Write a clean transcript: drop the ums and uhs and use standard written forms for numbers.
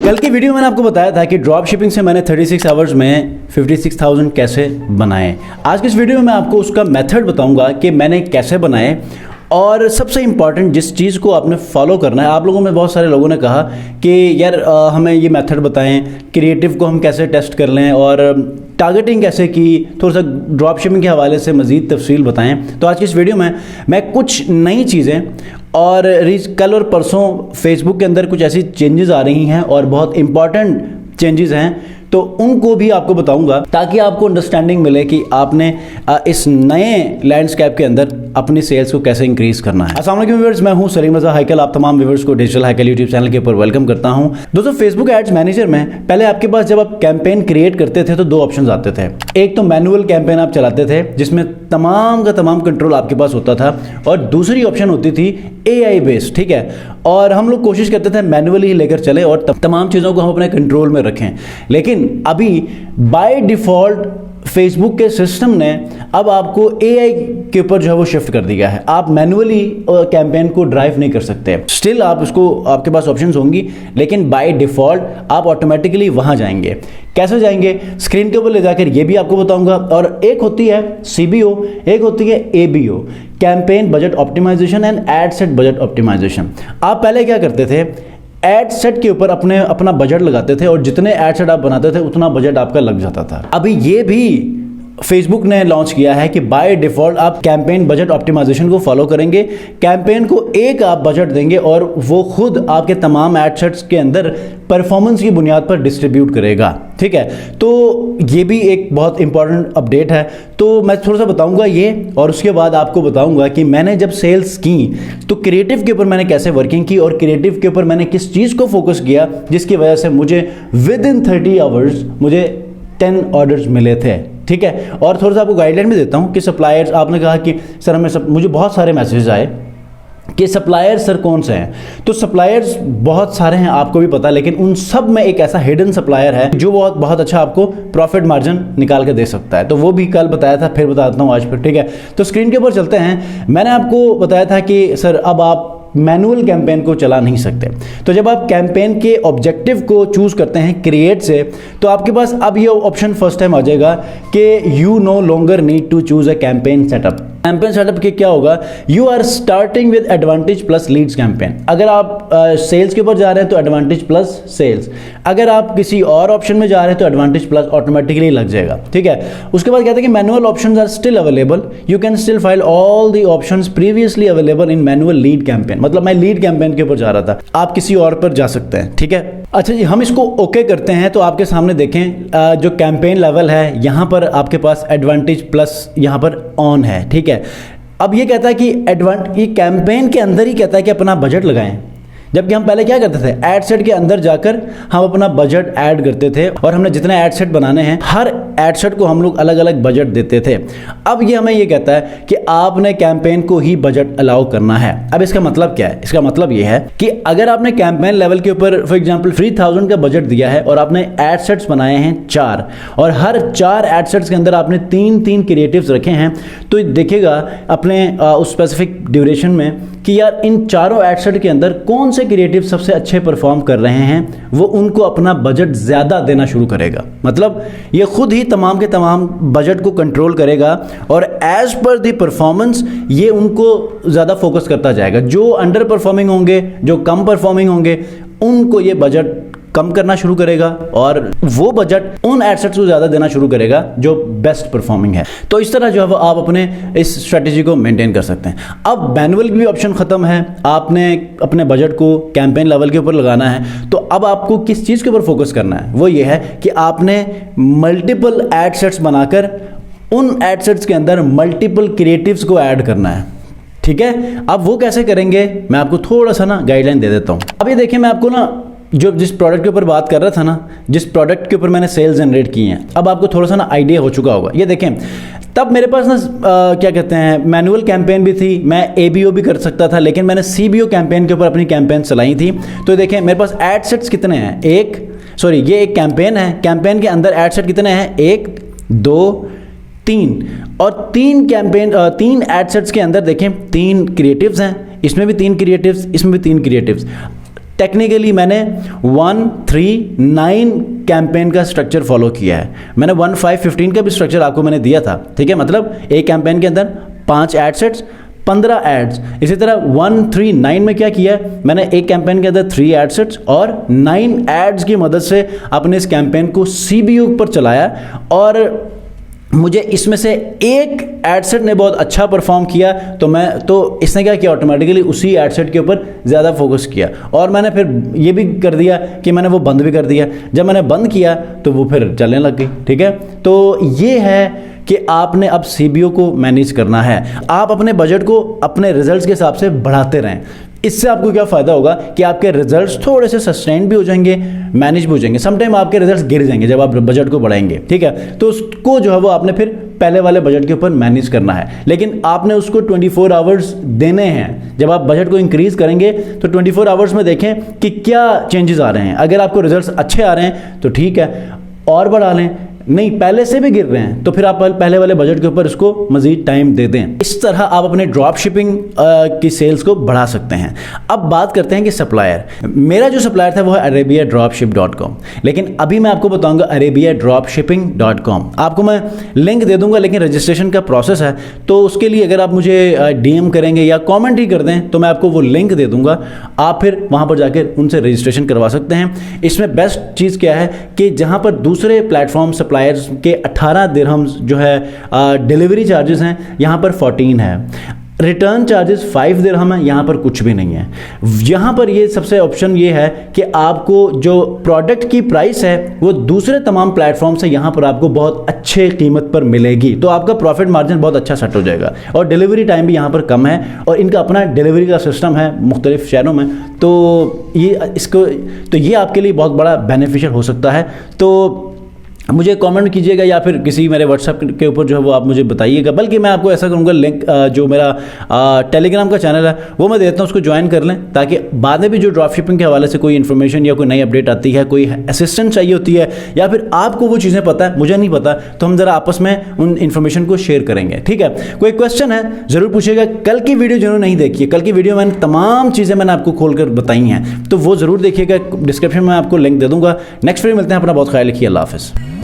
कल की वीडियो में मैंने आपको बताया था कि ड्रॉप शिपिंग से मैंने 36 आवर्स में 56,000 कैसे बनाए। आज की इस वीडियो में मैं आपको उसका मेथड बताऊंगा कि मैंने कैसे बनाए, और सबसे इम्पॉर्टेंट जिस चीज़ को आपने फॉलो करना है। आप लोगों में बहुत सारे लोगों ने कहा कि यार हमें ये मेथड बताएं, क्रिएटिव को हम कैसे टेस्ट कर लें और टारगेटिंग कैसे की, थोड़ा सा ड्रॉप शिपिंग के हवाले से मज़ीद तफसील बताएं। तो आज की इस वीडियो में मैं कुछ नई चीज़ें और कल और परसों फेसबुक के अंदर कुछ ऐसी चेंजेस आ रही हैं और बहुत इंपॉर्टेंट चेंजेस हैं, तो उनको भी आपको बताऊंगा ताकि आपको अंडरस्टैंडिंग मिले कि आपने इस नए लैंडस्केप के अंदर अपनी सेल्स को कैसे इंक्रीज करना है। अस्सलाम वालेकुम व्यूअर्स, मैं हूं सलीम रज़ा हैकल। आप तमाम व्यूअर्स को डिजिटल हैकल यूट्यूब चैनल के ऊपर वेलकम करता हूं। दोस्तों, फेसबुक एड्स मैनेजर में पहले आपके पास जब आप कैंपेन क्रिएट करते थे तो दो ऑप्शन आते थे। एक तो मैनुअल कैंपेन आप चलाते थे जिसमें तमाम का तमाम कंट्रोल आपके पास होता था, और दूसरी ऑप्शन होती थी AI बेस्ड, ठीक है। और हम लोग कोशिश करते थे मैनुअली लेकर चले और तमाम चीज़ों को हम अपने कंट्रोल में रखें। लेकिन अभी बाय डिफ़ॉल्ट फेसबुक के सिस्टम ने अब आपको AI के ऊपर जो है वो शिफ्ट कर दिया है। आप मैनुअली कैंपेन को ड्राइव नहीं कर सकते। स्टिल आप उसको, आपके पास ऑप्शंस होंगी, लेकिन बाय डिफ़ॉल्ट आप ऑटोमेटिकली वहां जाएंगे। कैसे जाएंगे, स्क्रीन के ऊपर ले जाकर ये भी आपको बताऊंगा। और एक होती है CBO, एक होती है ABO, campaign budget optimization and ad set budget optimization. आप पहले क्या करते थे, एड सेट के ऊपर अपना बजट लगाते थे और जितने एड सेट आप बनाते थे उतना बजट आपका लग जाता था। अभी ये भी फेसबुक ने लॉन्च किया है कि बाय डिफ़ॉल्ट आप कैंपेन बजट ऑप्टिमाइजेशन को फॉलो करेंगे। कैंपेन को एक आप बजट देंगे और वो खुद आपके तमाम एड सेट्स के अंदर परफॉर्मेंस की बुनियाद पर डिस्ट्रीब्यूट करेगा, ठीक है। तो ये भी एक बहुत इंपॉर्टेंट अपडेट है। तो मैं थोड़ा सा बताऊंगा ये, और उसके बाद आपको बताऊंगा कि मैंने जब सेल्स की तो क्रिएटिव के ऊपर मैंने कैसे वर्किंग की और क्रिएटिव के ऊपर मैंने किस चीज़ को फोकस किया जिसकी वजह से मुझे विद इन 30 आवर्स मुझे 10 ऑर्डर्स मिले थे, ठीक है। और थोड़ा सा आपको गाइडलाइन भी देता हूँ कि सप्लायर्स, आपने कहा कि सर मुझे बहुत सारे मैसेज आए कि सप्लायर्स सर कौन से हैं। तो सप्लायर्स बहुत सारे हैं, आपको भी पता, लेकिन उन सब में एक ऐसा हिडन सप्लायर है जो बहुत अच्छा आपको प्रॉफिट मार्जिन निकाल के दे सकता है। तो वो भी कल बताया था, फिर बताता हूँ आज फिर, ठीक है। तो स्क्रीन के ऊपर चलते हैं। मैंने आपको बताया था कि सर अब आप मैनुअल कैंपेन को चला नहीं सकते। तो जब आप कैंपेन के ऑब्जेक्टिव को चूज करते हैं क्रिएट से, तो आपके पास अब ये ऑप्शन फर्स्ट टाइम आ जाएगा कि you no longer need to choose a campaign setup. Campaign setup के क्या होगा, you are starting with advantage plus leads campaign. अगर आप सेल्स के ऊपर जा रहे हैं तो एडवांटेज प्लस सेल्स, अगर आप किसी और ऑप्शन में जा रहे हैं तो एडवांटेज प्लस ऑटोमेटिकली लग जाएगा, ठीक है। उसके बाद कहते हैं कि manual options are still available, you can still file all the options previously available in manual lead campaign. मतलब मैं लीड कैंपेन के ऊपर जा रहा था, आप किसी और पर जा सकते हैं, ठीक है। अच्छा जी, हम इसको ओके करते हैं। तो आपके सामने देखें जो कैंपेन लेवल है, यहाँ पर आपके पास एडवांटेज प्लस यहाँ पर ऑन है, ठीक है। अब ये कहता है कि ये कैंपेन के अंदर ही कहता है कि अपना बजट लगाएं, जबकि हम पहले क्या करते थे, एड सेट के अंदर जाकर हम अपना बजट ऐड करते थे और हमने जितने एड सेट बनाने हैं हर एड सेट को हम लोग अलग अलग बजट देते थे। अब ये हमें ये कहता है कि आपने कैंपेन को ही बजट अलाउ करना है। अब इसका मतलब क्या है, इसका मतलब ये है कि अगर आपने कैंपेन लेवल के ऊपर फॉर एग्जांपल 3000 का बजट दिया है और आपने एड सेट्स बनाए हैं 4, और हर 4 एड सेट्स के अंदर आपने 3 क्रिएटिव्स रखे हैं, तो देखिएगा अपने उस स्पेसिफिक ड्यूरेशन में कि यार इन चारों एड सेट के अंदर कौन से क्रिएटिव सबसे अच्छे परफॉर्म कर रहे हैं, वो उनको अपना बजट ज़्यादा देना शुरू करेगा। मतलब ये खुद ही तमाम के तमाम बजट को कंट्रोल करेगा और एज पर द परफॉर्मेंस ये उनको ज़्यादा फोकस करता जाएगा। जो अंडर परफॉर्मिंग होंगे, जो कम परफॉर्मिंग होंगे, उनको ये बजट कम करना शुरू करेगा और वो बजट उन एसेट्स को ज़्यादा देना शुरू करेगा जो बेस्ट परफॉर्मिंग है। तो इस तरह जो है वो आप अपने इस स्ट्रेटजी को मेंटेन कर सकते हैं। अब मैनुअल भी ऑप्शन ख़त्म है, आपने अपने बजट को कैंपेन लेवल के ऊपर लगाना है। तो अब आपको किस चीज़ के ऊपर फोकस करना है, वो ये है कि आपने मल्टीपल एड सेट्स बनाकर उन एड सेट्स के अंदर मल्टीपल क्रिएटिव्स को ऐड करना है, ठीक है। अब वो कैसे करेंगे, मैं आपको थोड़ा सा ना गाइडलाइन दे देता हूँ। अब ये देखिए, मैं आपको ना जिस प्रोडक्ट के ऊपर बात कर रहा था ना, जिस प्रोडक्ट के ऊपर मैंने सेल्स जनरेट की हैं, अब आपको थोड़ा सा ना आइडिया हो चुका होगा। ये देखें, तब मेरे पास ना क्या कहते हैं, मैनुअल कैंपेन भी थी, मैं ABO भी कर सकता था, लेकिन मैंने CBO कैंपेन के ऊपर अपनी कैंपेन चलाई थी। तो देखें मेरे पास एड सेट्स कितने हैं, ये एक कैंपेन है, कैंपेन के अंदर एड सेट कितने हैं, 1 2 3, और 3 एड सेट्स के अंदर देखें 3 क्रिएटिव्स हैं, इसमें भी 3 क्रिएटिव्स, इसमें भी 3 क्रिएटिव्स। टेक्निकली मैंने 139 कैंपेन का स्ट्रक्चर फॉलो किया है। मैंने 1515 का भी स्ट्रक्चर आपको मैंने दिया था, ठीक है। मतलब एक कैंपेन के अंदर 5 एड सेट्स, 15 एड्स। इसी तरह 139 में क्या किया है, मैंने एक कैंपेन के अंदर 3 एड सेट्स और 9 एड्स की मदद से अपने इस कैंपेन को CBU पर चलाया, और मुझे इसमें से एक एडसेट ने बहुत अच्छा परफॉर्म किया, तो इसने क्या किया, ऑटोमेटिकली उसी एडसेट के ऊपर ज़्यादा फोकस किया। और मैंने फिर ये भी कर दिया कि मैंने वो बंद भी कर दिया। जब मैंने बंद किया तो वो फिर चलने लग गई, ठीक है। तो ये है कि आपने अब CBO को मैनेज करना है। आप अपने बजट को अपने रिजल्ट्स के हिसाब से बढ़ाते रहें। इससे आपको क्या फ़ायदा होगा कि आपके रिजल्ट्स थोड़े से सस्टेन भी हो जाएंगे, मैनेज भी हो जाएंगे। समटाइम आपके रिजल्ट्स गिर जाएंगे जब आप बजट को बढ़ाएंगे, ठीक है। तो उसको जो है वो आपने फिर पहले वाले बजट के ऊपर मैनेज करना है, लेकिन आपने उसको 24 आवर्स देने हैं। जब आप बजट को इंक्रीज करेंगे तो 24 आवर्स में देखें कि क्या चेंजेस आ रहे हैं। अगर आपको रिजल्ट्स अच्छे आ रहे हैं तो ठीक है, और बढ़ा लें। नहीं, पहले से भी गिर रहे हैं तो फिर आप पहले वाले बजट के ऊपर इसको मजीद टाइम दे दें। इस तरह आप अपने ड्रॉप शिपिंग की सेल्स को बढ़ा सकते हैं। अब बात करते हैं कि सप्लायर। मेरा जो सप्लायर था वो है arabiadropship.com, लेकिन अभी मैं आपको बताऊंगा arabiadropshipping.com। आपको मैं लिंक दे दूंगा, लेकिन रजिस्ट्रेशन का प्रोसेस है, तो उसके लिए अगर आप मुझे DM करेंगे या कॉमेंट ही कर दें तो मैं आपको वो लिंक दे दूंगा। आप फिर वहाँ पर जाकर उनसे रजिस्ट्रेशन करवा सकते हैं। इसमें बेस्ट चीज़ क्या है कि जहाँ पर दूसरे प्लेटफॉर्म सप्लायर्स के 18 दिरहम्स जो है डिलीवरी चार्जेस हैं, यहाँ पर 14 है। रिटर्न चार्जेस 5 दिरहम है, यहाँ पर कुछ भी नहीं है। यहाँ पर ये सबसे ऑप्शन ये है कि आपको जो प्रोडक्ट की प्राइस है वो दूसरे तमाम प्लेटफॉर्म से यहाँ पर आपको बहुत अच्छे कीमत पर मिलेगी, तो आपका प्रॉफिट मार्जिन बहुत अच्छा सेट हो जाएगा। और डिलीवरी टाइम भी यहाँ पर कम है, और इनका अपना डिलीवरी का सिस्टम है मुख्तलिफ शहरों में, तो ये आपके लिए बहुत बड़ा बेनिफिशियल हो सकता है। तो मुझे कमेंट कीजिएगा या फिर किसी मेरे व्हाट्सएप के ऊपर जो है वो आप मुझे बताइएगा। बल्कि मैं आपको ऐसा करूँगा, लिंक जो मेरा टेलीग्राम का चैनल है वो मैं देता हूँ, उसको ज्वाइन कर लें, ताकि बाद में भी जो ड्रॉप शिपिंग के हवाले से कोई इन्फॉर्मेशन या कोई नई अपडेट आती है, कोई असिस्टेंट चाहिए होती है, या फिर आपको वो चीज़ें पता है मुझे नहीं पता, तो हम ज़रा आपस में उन इन्फॉर्मेशन को शेयर करेंगे, ठीक है। कोई क्वेश्चन है ज़रूर पूछिएगा। कल की वीडियो जरूर नहीं देखिए, कल की वीडियो मैंने तमाम चीज़ें मैंने आपको खोल कर बताई हैं, तो वो ज़रूर देखिएगा। डिस्क्रिप्शन में आपको लिंक दे दूँगा। नेक्स्ट वीडियो मिलते हैं। अपना बहुत ख्याल रखिए। अल्लाह हाफ़िज़।